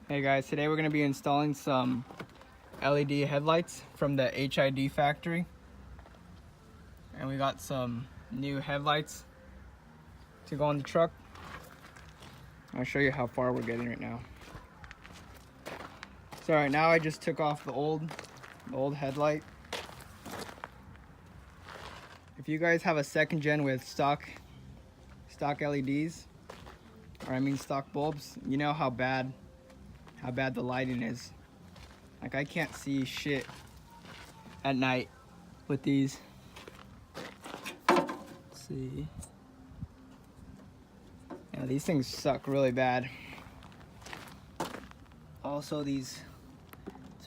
Hey guys, today we're going to be installing some LED headlights from the HID factory. And we got some new headlights to go on the truck. I'll show you how far we're getting right now. So right now I just took off the old headlight. If you guys have a second gen with stock LEDs, or I mean stock bulbs, you know how bad the lighting is. Like, I can't see shit at night with these. Let's see. Yeah, these things suck really bad. Also, it's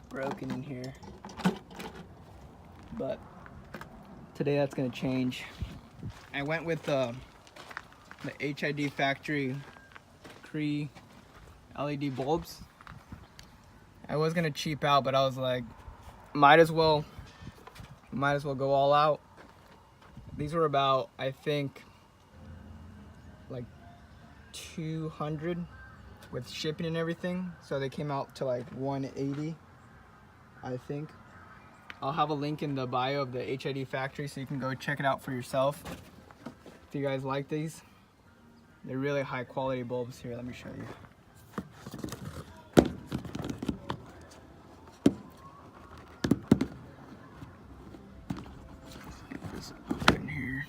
broken in here. But today that's gonna change. I went with the HID factory Cree LED bulbs. I was gonna cheap out, but I was like, might as well go all out. These were about, I think, like 200 with shipping and everything. So they came out to like 180, I think. I'll have a link in the bio of the HID factory so you can go check it out for yourself. If you guys like these, they're really high quality bulbs. Here, let me show you. In here.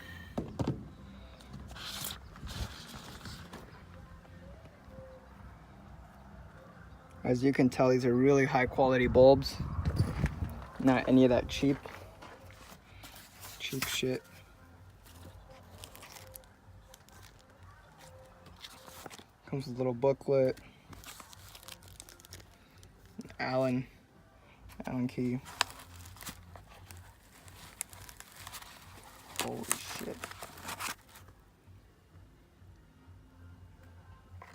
As you can tell, these are really high quality bulbs. Not any of that cheap shit. Comes with a little booklet. Allen key. Holy shit.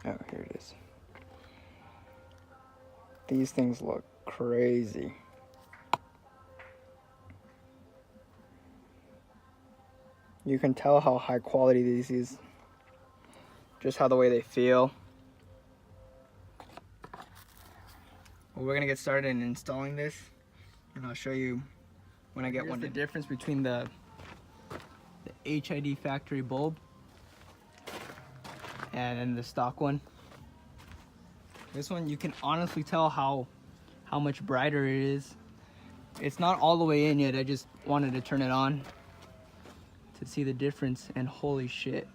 Oh, here it is. These things look crazy. You can tell how high quality these is. Just how the way they feel. Well, we're gonna get started in installing this, and I'll show you when I get one. The difference between the HID factory bulb and then the stock one. This one, you can honestly tell how much brighter it is. It's not all the way in yet. I just wanted to turn it on to see the difference, and holy shit,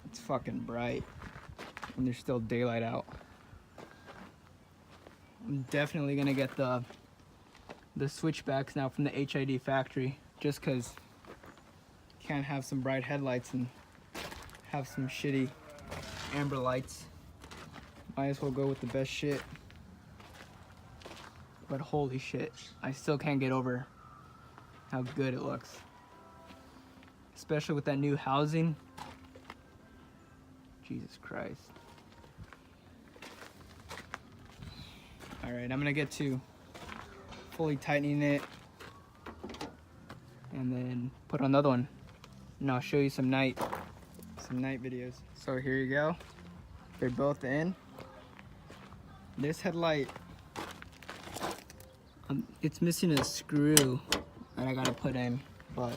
it's fucking bright when there's still daylight out. I'm definitely gonna get the switchbacks now from the HID factory, just cause you can't have some bright headlights and have some shitty amber lights. Might as well go with the best shit. But holy shit, I still can't get over how good it looks. Especially with that new housing. Jesus Christ. Alright, I'm gonna get to fully tightening it and then put on another one. And I'll show you some night videos. So here you go. They're both in. This headlight, it's missing a screw that I gotta put in, but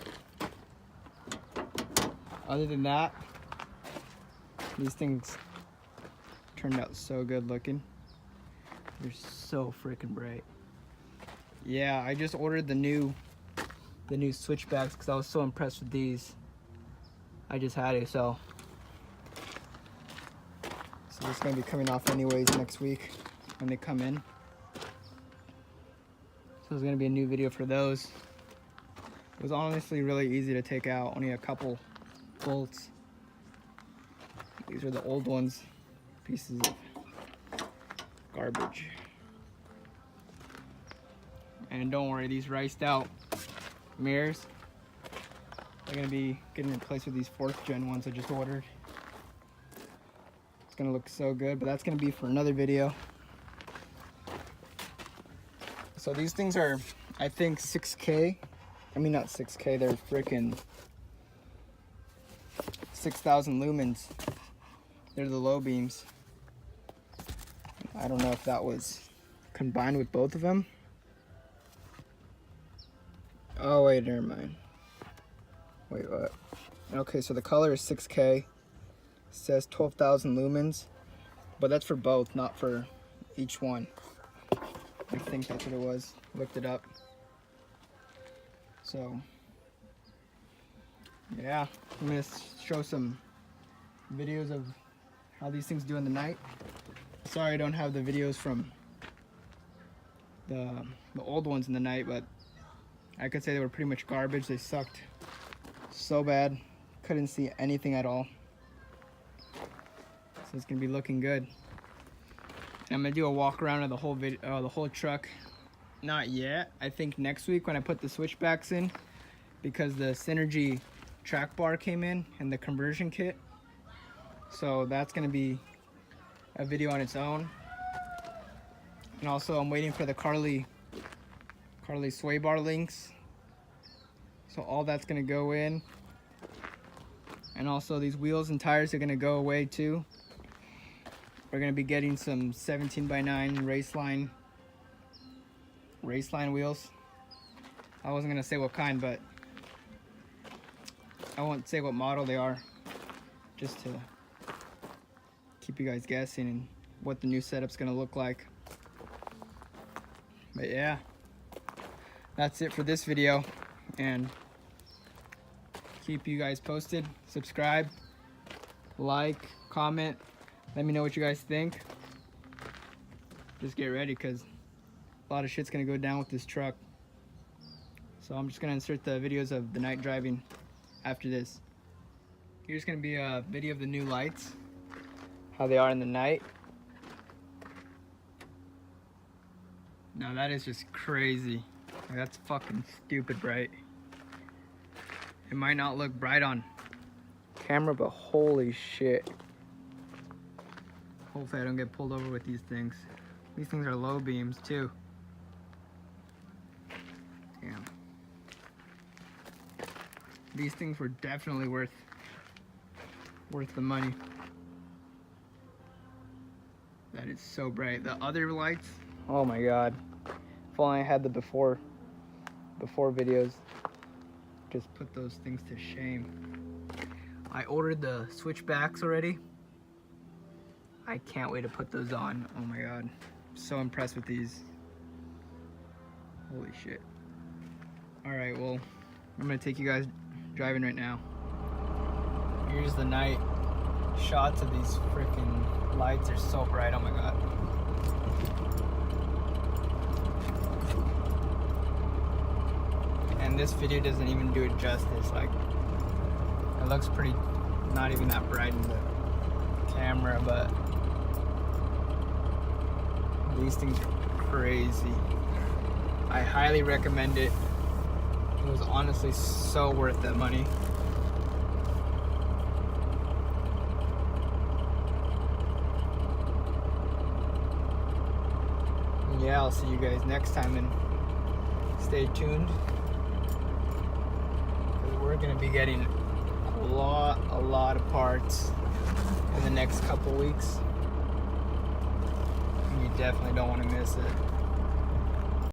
other than that, these things turned out so good looking. They're so freaking bright. Yeah, I just ordered the new switchbacks because I was so impressed with these. I just had it, so it's gonna be coming off anyways next week when they come in. So there's gonna be a new video for those. It was honestly really easy to take out, only a couple bolts. These are the old ones, pieces of garbage. And don't worry, these riced out mirrors, they're gonna be getting replaced with these 4th gen ones I just ordered. It's gonna look so good, but that's gonna be for another video. So these things are, I think, 6K. I mean, not 6K, they're freaking 6,000 lumens. They're the low beams. I don't know if that was combined with both of them. Oh wait, never mind. Wait, what? Okay, so the color is 6K. It says 12,000 lumens, but that's for both, not for each one. I think that's what it was. Looked it up. So, yeah, I'm gonna show some videos of how these things do in the night. Sorry I don't have the videos from the old ones in the night, but I could say they were pretty much garbage. They sucked so bad. Couldn't see anything at all. So it's gonna be looking good. And I'm gonna do a walk around of the whole truck. Not yet. I think next week when I put the switchbacks in, because the Synergy track bar came in and the conversion kit. So that's gonna be a video on its own. And also I'm waiting for the Carli sway bar links. So all that's gonna go in. And also these wheels and tires are gonna go away too. We're gonna be getting some 17x9 race line wheels. I wasn't gonna say what kind, but I won't say what model they are, just to keep you guys guessing and what the new setup's gonna look like. But yeah, that's it for this video, and keep you guys posted. Subscribe, like, comment, let me know what you guys think. Just get ready, because a lot of shit's gonna go down with this truck. So I'm just gonna insert the videos of the night driving after this. Here's gonna be a video of the new lights, how they are in the night. Now that is just crazy. Like, that's fucking stupid bright. It might not look bright on camera, but holy shit. Hopefully I don't get pulled over with these things. These things are low beams too. Damn. These things were definitely worth the money. That is so bright. The other lights, oh my god. If only I had the before videos. Just put those things to shame. I ordered the switchbacks already. I can't wait to put those on. Oh my god. So impressed with these. Holy shit. Alright, well, I'm gonna take you guys driving right now. Here's the night shots of these freaking lights. They're so bright, oh my god. And this video doesn't even do it justice. Like, it looks pretty, not even that bright in the camera, but these things are crazy. I highly recommend it. It was honestly so worth that money. Yeah, I'll see you guys next time, and stay tuned. We're gonna be getting a lot of parts in the next couple weeks. And you definitely don't want to miss it.